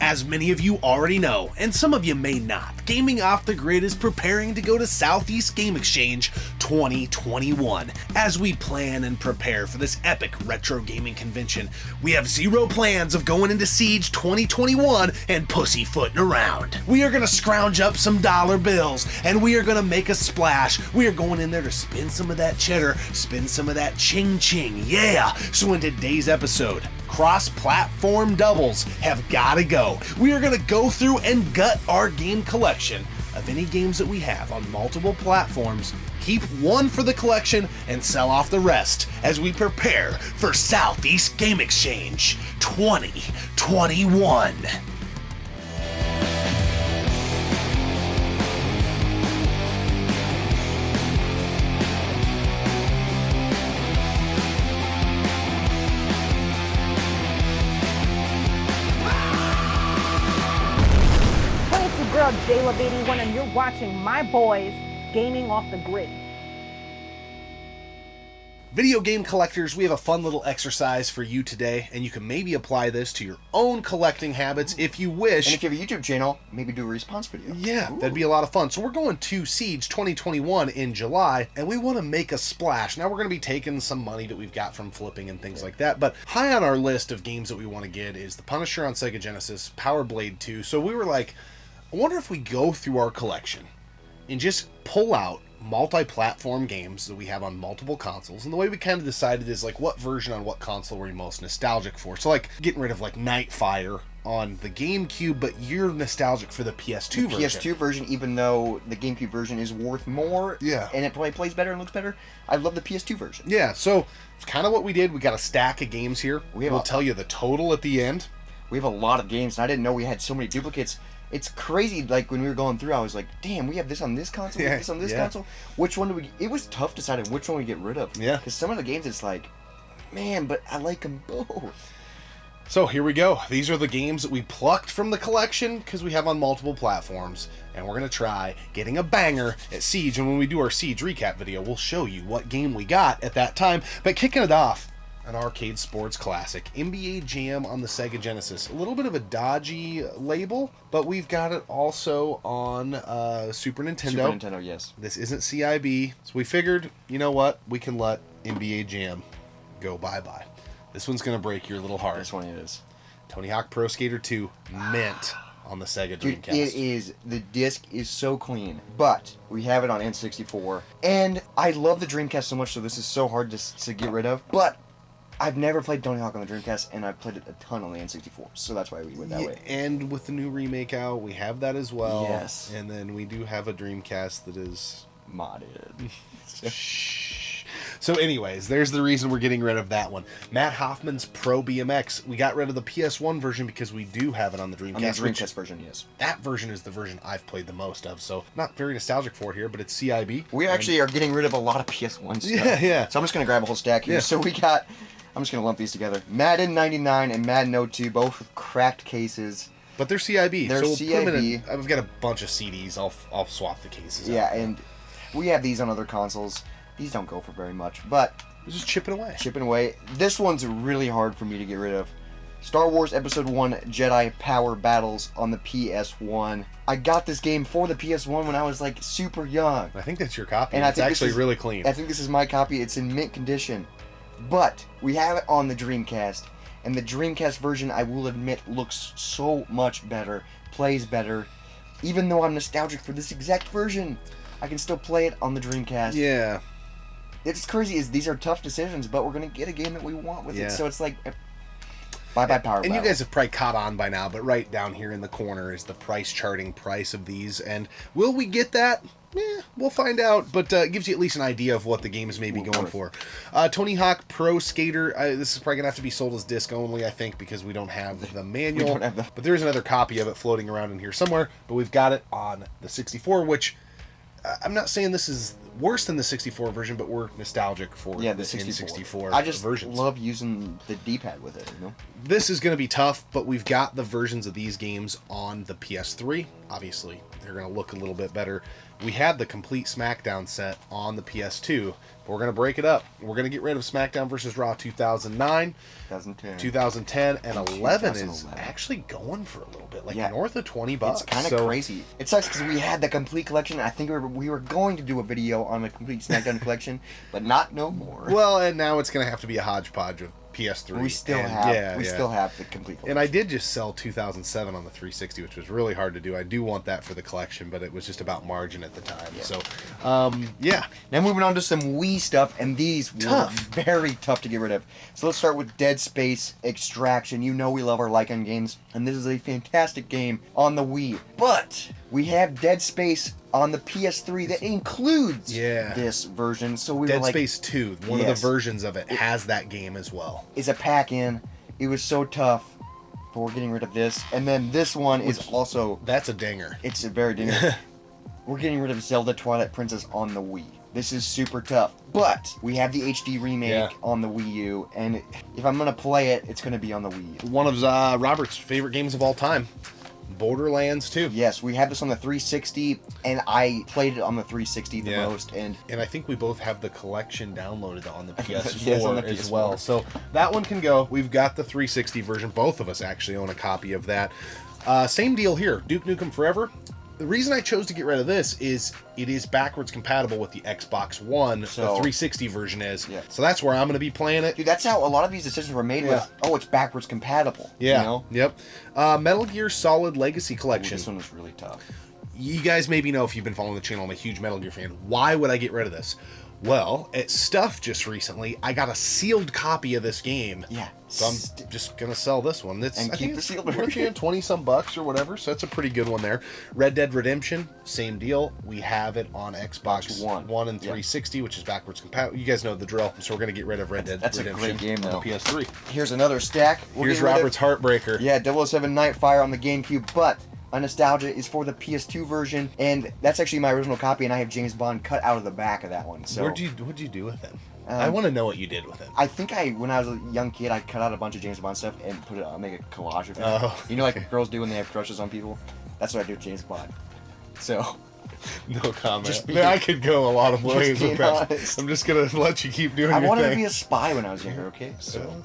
As many of you already know, and some of you may not, Gaming Off the Grid is preparing to go to Southeast Game Exchange 2021. As we plan and prepare for this epic retro gaming convention, we have zero plans of going into SEGE 2021 and pussyfooting around. We are going to scrounge up some dollar bills, and we are going to make a splash. We are going in there to spend some of that cheddar, spend some of that ching-ching, yeah! So in today's episode, cross-platform doubles have gotta go. We are gonna go through and gut our game collection of any games that we have on multiple platforms, keep one for the collection, and sell off the rest as we prepare for Southeast Game Exchange 2021. J-Love81 and you're watching my boys Gaming Off the Grid. Video game collectors, we have a fun little exercise for you today, and you can maybe apply this to your own collecting habits if you wish. And if you have a YouTube channel, maybe do a response video. Yeah, that'd be a lot of fun. So we're going to SEGE 2021 in July, and we want to make a splash. Now we're going to be taking some money that we've got from flipping and things like that, but high on our list of games that we want to get is The Punisher on Sega Genesis, Power Blade 2. So we were like, I wonder if we go through our collection and just pull out multi-platform games that we have on multiple consoles. And the way we kind of decided is like what version on what console we're most nostalgic for. So like getting rid of like Nightfire on the GameCube, but you're nostalgic for the PS2 version. PS2 version, even though the GameCube version is worth more, yeah, and it probably plays better and looks better, I love the PS2 version. Yeah, so it's kind of what we did. We got a stack of games here. We'll tell you the total at the end. We have a lot of games, and I didn't know we had so many duplicates. It's crazy, like, when we were going through, I was like, damn, we have this on this console, we have this on this console. Which one do we... It was tough deciding which one we get rid of. Yeah. Because some of the games, it's like, man, but I like them both. So here we go. These are the games that we plucked from the collection because we have on multiple platforms. And we're going to try getting a banger at SEGE. And when we do our SEGE recap video, we'll show you what game we got at that time. But kicking it off, an arcade sports classic, NBA Jam on the Sega Genesis. A little bit of a dodgy label, but we've got it also on Super Nintendo. Super Nintendo, yes. This isn't CIB, so we figured, you know what? We can let NBA Jam go bye-bye. This one's going to break your little heart. This one is. Tony Hawk Pro Skater 2 Mint on the Sega Dreamcast. Dude, it is. The disc is so clean, but we have it on N64. And I love the Dreamcast so much, so this is so hard to get rid of, but I've never played Tony Hawk on the Dreamcast, and I've played it a ton on the N64, so that's why we went that way. And with the new remake out, we have that as well. Yes. And then we do have a Dreamcast that is modded. So anyways, there's the reason we're getting rid of that one. Matt Hoffman's Pro BMX. We got rid of the PS1 version because we do have it on the Dreamcast. On the Dreamcast version, yes. That version is the version I've played the most of, so not very nostalgic for it here, but it's CIB. We actually are getting rid of a lot of PS1 stuff. Yeah. So I'm just going to grab a whole stack here. Yeah. So we got... I'm just going to lump these together. Madden 99 and Madden 02, both with cracked cases. But they're CIB. They're so we'll CIB. Put them in I've got a bunch of CDs. I'll swap the cases out. Yeah, and we have these on other consoles. These don't go for very much, but... We're just chipping away. Chipping away. This one's really hard for me to get rid of. Star Wars Episode 1 Jedi Power Battles on the PS1. I got this game for the PS1 when I was, like, super young. I think that's your copy. And it's actually really clean. I think this is my copy. It's in mint condition. But we have it on the Dreamcast, and the Dreamcast version, I will admit, looks so much better, plays better. Even though I'm nostalgic for this exact version, I can still play it on the Dreamcast. Yeah. It's crazy. These are tough decisions, but we're going to get a game that we want with Yeah. it. So it's like, bye-bye Power And Battle. you guys have probably caught on by now, but right down here in the corner is the price charting price of these. And will we get that? We'll find out, but it gives you at least an idea of what the games may be going for. Tony Hawk Pro Skater, this is probably going to have to be sold as disc only, I think, because we don't have the manual. We don't have the... But there is another copy of it floating around in here somewhere, but we've got it on the 64, which I'm not saying this is worse than the 64 version, but we're nostalgic for the 64. I just versions. love using the D-pad with it, you know? This is going to be tough, but we've got the versions of these games on the PS3. Obviously, they're going to look a little bit better. We had the complete SmackDown set on the PS2. We're going to break it up. We're going to get rid of SmackDown vs. Raw 2009, 2010, and 11 is actually going for a little bit, like north of $20. It's kind of crazy. It sucks because we had the complete collection. I think we were going to do a video on the complete SmackDown collection, but not no more. Well, and now it's going to have to be a hodgepodge of PS3. We still have the complete collection. And I did just sell 2007 on the 360, which was really hard to do. I do want that for the collection, but it was just about margin at the time. So, yeah. Now moving on to some Wii stuff, and these were very tough to get rid of. So let's start with Dead Space Extraction. You know we love our Lycan games, and this is a fantastic game on the Wii. But we have Dead Space on the PS3 that includes this version. So we Dead were like, Space 2, one of the versions of it has that game as well. It's a pack-in. It was so tough. But we're getting rid of this. And then this one is also... That's a dinger. It's a very dinger. We're getting rid of Zelda Twilight Princess on the Wii. This is super tough. But we have the HD remake on the Wii U. And if I'm going to play it, it's going to be on the Wii U. One of Robert's favorite games of all time. Borderlands 2. Yes, we have this on the 360, and I played it on the 360 the most. And I think we both have the collection downloaded on the PS4, yes, on the as PS4 well. So that one can go. We've got the 360 version. Both of us actually own a copy of that. Same deal here. Duke Nukem Forever. The reason I chose to get rid of this is it is backwards compatible with the Xbox One. The 360 version is. Yeah. So that's where I'm going to be playing it. Dude, that's how a lot of these decisions were made with, it's backwards compatible. Yeah. You know? Yep. Metal Gear Solid Legacy Collection. This one was really tough. You guys maybe know if you've been following the channel, I'm a huge Metal Gear fan. Why would I get rid of this? Well, at Stuff just recently, I got a sealed copy of this game. Yeah. So I'm just going to sell this one. And keep the sealed version. 20 some bucks or whatever, so that's a pretty good one there. Red Dead Redemption, same deal. We have it on Xbox One and 360, which is backwards compatible. You guys know the drill, so we're going to get rid of Red Dead Redemption. That's a great game, though. On the PS3. Here's another stack. Here's Robert's Heartbreaker. Yeah, 007 Nightfire on the GameCube, but... My nostalgia is for the PS2 version, and that's actually my original copy, and I have James Bond cut out of the back of that one. So what'd you do with it? I want to know what you did with it. I think when I was a young kid, I cut out a bunch of James Bond stuff and put it, make a collage of it. Oh, you know, like girls do when they have crushes on people. That's what I do with James Bond. So. No comment. I could go a lot of ways with that. I'm just gonna let you keep doing your thing. I wanted to be a spy when I was younger, okay? So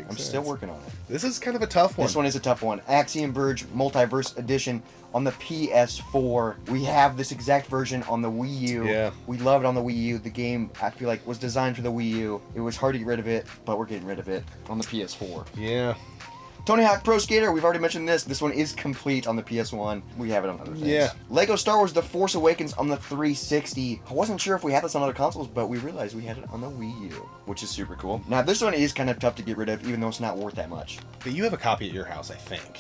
I'm still working on it. This is kind of a tough one. This one is a tough one. Axiom Verge Multiverse Edition on the PS4. We have this exact version on the Wii U. Yeah. We love it on the Wii U. The game, I feel like, was designed for the Wii U. It was hard to get rid of it, but we're getting rid of it on the PS4. Yeah. Tony Hawk Pro Skater, we've already mentioned this. This one is complete on the PS1. We have it on other things. Yeah. Lego Star Wars The Force Awakens on the 360. I wasn't sure if we had this on other consoles, but we realized we had it on the Wii U, which is super cool. Now, this one is kind of tough to get rid of, even though it's not worth that much. But you have a copy at your house, I think.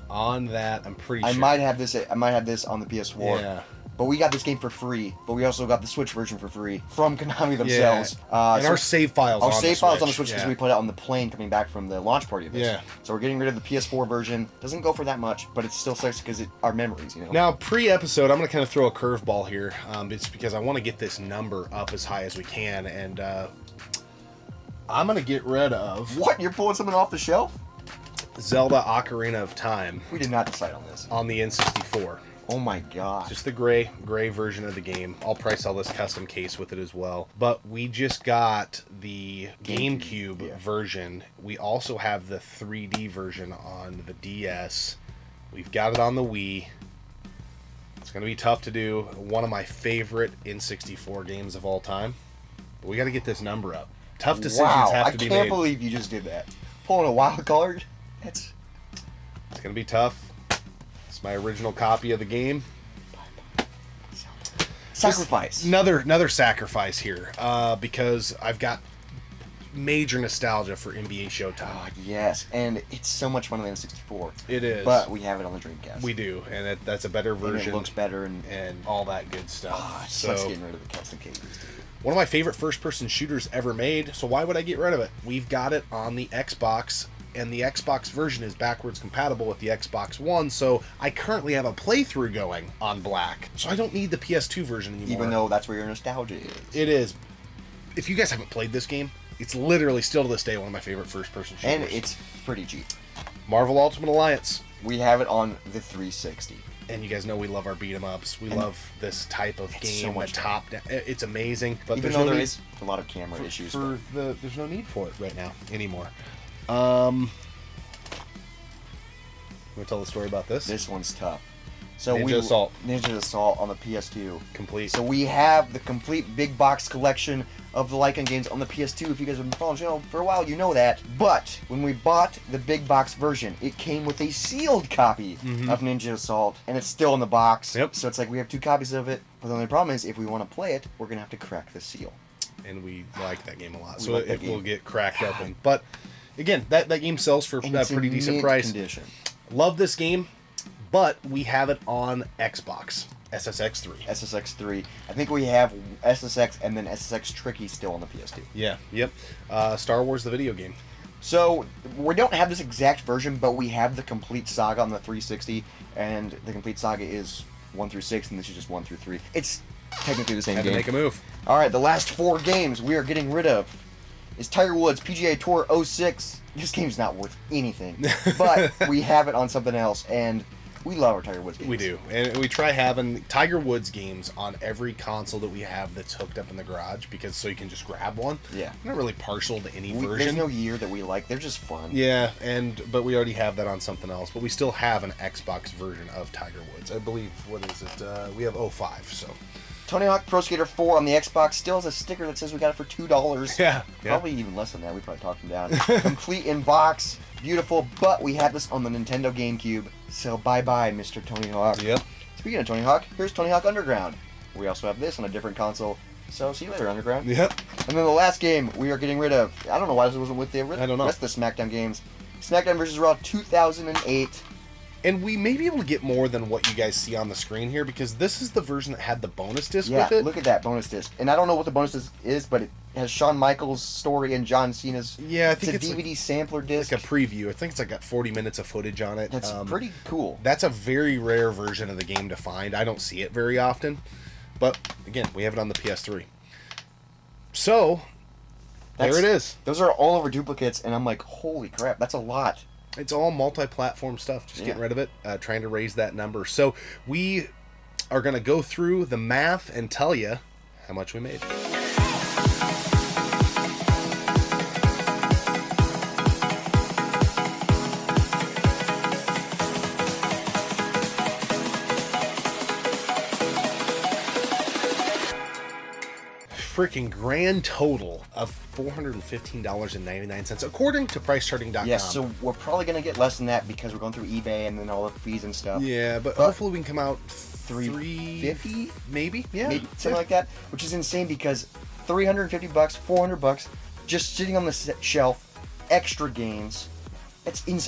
On that, I'm pretty sure. I might have this on the PS4. Yeah. But we got this game for free. But we also got the Switch version for free from Konami themselves. And our save files. Our save files on the Switch because we put it on the plane coming back from the launch party of this. Yeah. So we're getting rid of the PS4 version. Doesn't go for that much, but it still sucks because our memories, you know. Now, pre-episode, I'm going to kind of throw a curveball here. It's because I want to get this number up as high as we can, and I'm going to get rid of. What? You're pulling something off the shelf? Zelda Ocarina of Time. We did not decide on this. On the N64. Oh my god. Just the gray version of the game. I'll probably sell this custom case with it as well. But we just got the GameCube version. We also have the 3D version on the DS. We've got it on the Wii. It's going to be tough to do. One of my favorite N64 games of all time. But we got to get this number up. Tough decisions have to be made. I can't believe you just did that. Pulling a wild card? It's going to be tough. My original copy of the game. Sacrifice. Another sacrifice here, because I've got major nostalgia for NBA Showtime. Oh, yes, and it's so much fun on the N64. It is. But we have it on the Dreamcast. We do, and that's a better version. And it looks better and all that good stuff. Oh, it sucks getting rid of the custom cases. One of my favorite first-person shooters ever made, so why would I get rid of it? We've got it on the Xbox, and the Xbox version is backwards compatible with the Xbox One, so I currently have a playthrough going on Black. So I don't need the PS2 version anymore. Even though that's where your nostalgia is. It is. If you guys haven't played this game, it's literally still to this day one of my favorite first-person shooters. And it's pretty cheap. Marvel Ultimate Alliance. We have it on the 360. And you guys know we love our beat 'em ups. We love this type of game. so much top down. It's amazing. But Even there's though no there need is a lot of camera issues. there's no need for it right now anymore. Want to tell the story about this? This one's tough. So Ninja Assault. Ninja Assault on the PS2. Complete. So we have the complete big box collection of the Lycan games on the PS2. If you guys have been following the channel for a while, you know that. But when we bought the big box version, it came with a sealed copy of Ninja Assault, and it's still in the box. Yep. So it's like we have 2 copies of it. But the only problem is, if we want to play it, we're gonna have to crack the seal. And we like that game a lot, We so like that it will game. get cracked open. But again, that game sells for And a it's pretty in decent mint price. condition. Love this game, but we have it on Xbox SSX3. SSX3. I think we have SSX and then SSX Tricky still on the PS2. Yeah, yep. Star Wars the video game. So we don't have this exact version, but we have the complete saga on the 360, and the complete saga is 1 through 6, and this is just 1 through 3. It's technically the same Had game. to make a move. All right, the last 4 games we are getting rid of is Tiger Woods PGA Tour 06. This game's not worth anything, but we have it on something else, and we love our Tiger Woods games. We do, and we try having Tiger Woods games on every console that we have that's hooked up in the garage, because so you can just grab one. Yeah. I'm not really partial to any There's version. no year that we like. They're just fun. Yeah, but we already have that on something else. But we still have an Xbox version of Tiger Woods. I believe, what is it? We have 05, so. Tony Hawk Pro Skater 4 on the Xbox still has a sticker that says we got it for $2. Yeah. Probably even less than that. We probably talked him down. Complete in box, beautiful, but we had this on the Nintendo GameCube. So bye-bye, Mr. Tony Hawk. Yep. Speaking of Tony Hawk, here's Tony Hawk Underground. We also have this on a different console. So see you later, Underground. Yep. And then the last game we are getting rid of. I don't know why this wasn't with the I don't know. rest of the SmackDown games. SmackDown vs. Raw 2008. And we may be able to get more than what you guys see on the screen here, because this is the version that had the bonus disc Yeah, with it. look at that bonus disc. And I don't know what the bonus disc is, but it has Shawn Michaels' story and John Cena's. Yeah, I think it's a DVD sampler disc. like a preview. I think it's like got 40 minutes of footage on it. That's pretty cool. That's a very rare version of the game to find. I don't see it very often. But again, we have it on the PS3. So, there it is. Those are all over duplicates, and I'm like, holy crap, that's a lot. It's all multi-platform stuff. Just getting Yeah. rid of it, trying to raise that number. So we are going to go through the math and tell you how much we made. Freaking grand total of $415.99 according to PriceCharting.com. Yes, so we're probably going to get less than that because we're going through eBay and then all the fees and stuff. Yeah, but hopefully we can come out 350 maybe. Yeah, maybe something like that, which is insane because $350, $400 just sitting on the shelf, extra games.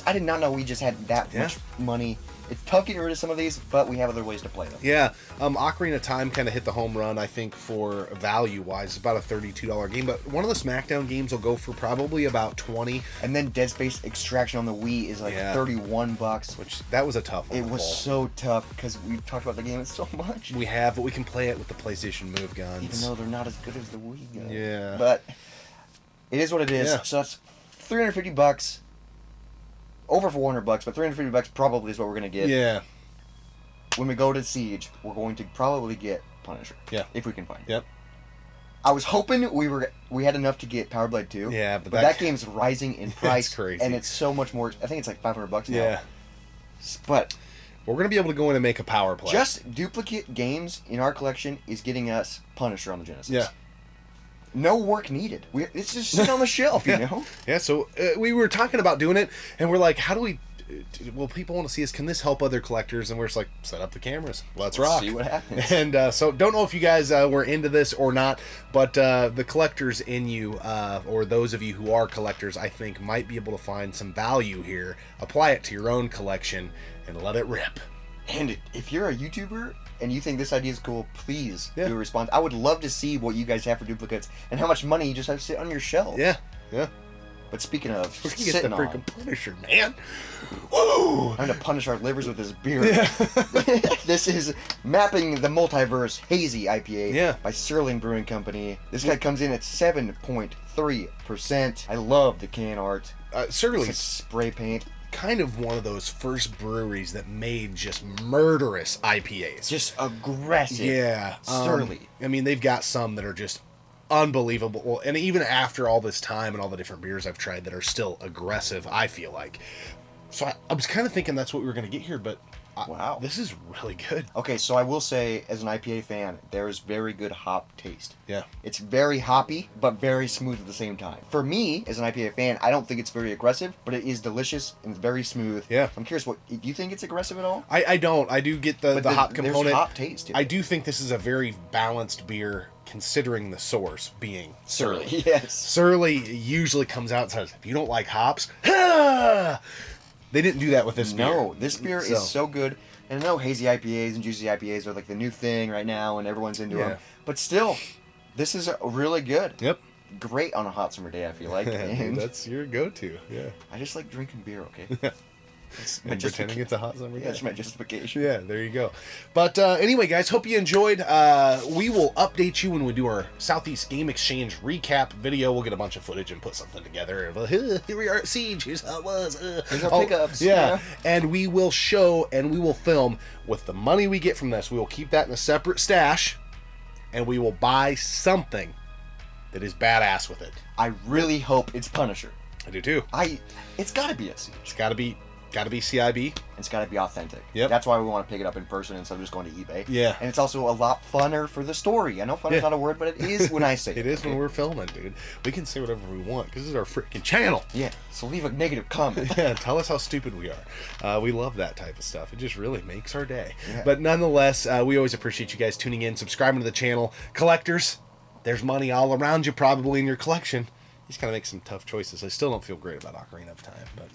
I did not know we just had that much money. It's tough getting rid of some of these, but we have other ways to play them. Yeah, Ocarina of Time kind of hit the home run, I think, for value-wise. It's about a $32 game, but one of the SmackDown games will go for probably about $20. And then Dead Space Extraction on the Wii is like $31. Which, that was a tough one. It was so tough because we've talked about the game so much. We have, but we can play it with the PlayStation Move guns. Even though they're not as good as the Wii guns. Yeah. But it is what it is. Yeah. So that's $350. Over $400, but $350 probably is what we're gonna get. Yeah. When we go to Siege, we're going to probably get Punisher. Yeah. If we can find it. Yep. I was hoping we had enough to get Power Blade 2. Yeah, but that game's rising in price. It's crazy. And it's so much more. I think it's like $500 now. Yeah. But we're gonna be able to go in and make a power play. just duplicate games in our collection is getting us Punisher on the Genesis. Yeah. No work needed. It's just sitting on the shelf, you know? Yeah, so we were talking about doing it, and we're like, how do we... Well, people want to see us. Can this help other collectors? And we're just like, set up the cameras. Let's rock. See what happens. And so don't know if you guys were into this or not, but the collectors in you, or those of you who are collectors, I think might be able to find some value here. Apply it to your own collection and let it rip. And if you're a YouTuber and you think this idea is cool, please Yeah. do a response. I would love to see what you guys have for duplicates and how much money you just have to sit on your shelf. Yeah, yeah. But speaking of We're gonna get the sitting on, freaking Punisher, man. Woo! I'm gonna punish our livers with this beer. This is Mapping the Multiverse Hazy IPA by Sterling Brewing Company. This guy comes in at 7.3%. I love the can art. Sterling's It's like spray paint. kind of one of those first breweries that made just murderous IPAs. Just aggressive. Yeah. Surly. I mean, they've got some that are just unbelievable. And even after all this time and all the different beers I've tried that are still aggressive, I feel like. So I was kind of thinking that's what we were going to get here, but Wow. this is really good. Okay, so I will say, as an IPA fan, there is very good hop taste. Yeah. It's very hoppy, but very smooth at the same time. For me, as an IPA fan, I don't think it's very aggressive, but it is delicious and very smooth. Yeah. I'm curious, do you think it's aggressive at all? I don't. I do get the hop component. There's hop taste to it. I do think this is a very balanced beer, considering the source being surly. Yes. Surly usually comes out and says, if you don't like hops, ha! They didn't do that with this beer. No, this beer is so good. And I know hazy IPAs and juicy IPAs are like the new thing right now, and everyone's into them. But still, this is really good. Yep. Great on a hot summer day, I feel like. Dude, that's your go-to. Yeah. I just like drinking beer, okay? And pretending it's a hot summer day. That's my justification. Yeah, there you go. But anyway, guys, hope you enjoyed. We will update you when we do our Southeast Game Exchange recap video. We'll get a bunch of footage and put something together. Here we are at SEGE. Here's how it was. Here's our pickups. Yeah. And we will show and we will film with the money we get from this. We will keep that in a separate stash, and we will buy something that is badass with it. I really hope it's Punisher. I do too. It's got to be at SEGE. It's got to be CIB. It's got to be authentic. Yep. That's why we want to pick it up in person instead of just going to eBay. Yeah. And it's also a lot funner for the story. I know fun is not a word, but it is when I say it. It is when we're filming, dude. We can say whatever we want because this is our freaking channel. Yeah. So leave a negative comment. Yeah, tell us how stupid we are. We love that type of stuff. It just really makes our day. Yeah. But nonetheless, we always appreciate you guys tuning in, subscribing to the channel. Collectors, there's money all around you probably in your collection. You just gotta make some tough choices. I still don't feel great about Ocarina of Time, but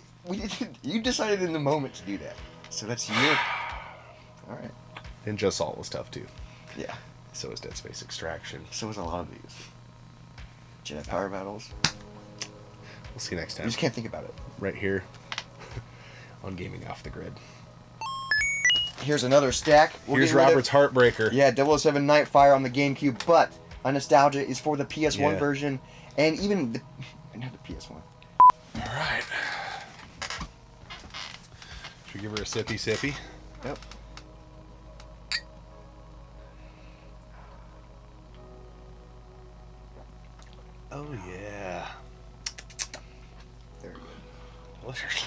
You decided in the moment to do that. So that's your... Alright. and Just Salt was tough too. Yeah. So is Dead Space Extraction. So was a lot of these. Jedi Power Battles. We'll see you next You time. just can't think about it. Right here on Gaming Off the Grid. Here's another stack. Here's Robert's Heartbreaker. Yeah, 007 Nightfire on the GameCube, but a nostalgia is for the PS1 version, and even not the PS1. All right. Should we give her a sippy? Yep. Oh yeah. Very good. Delicious.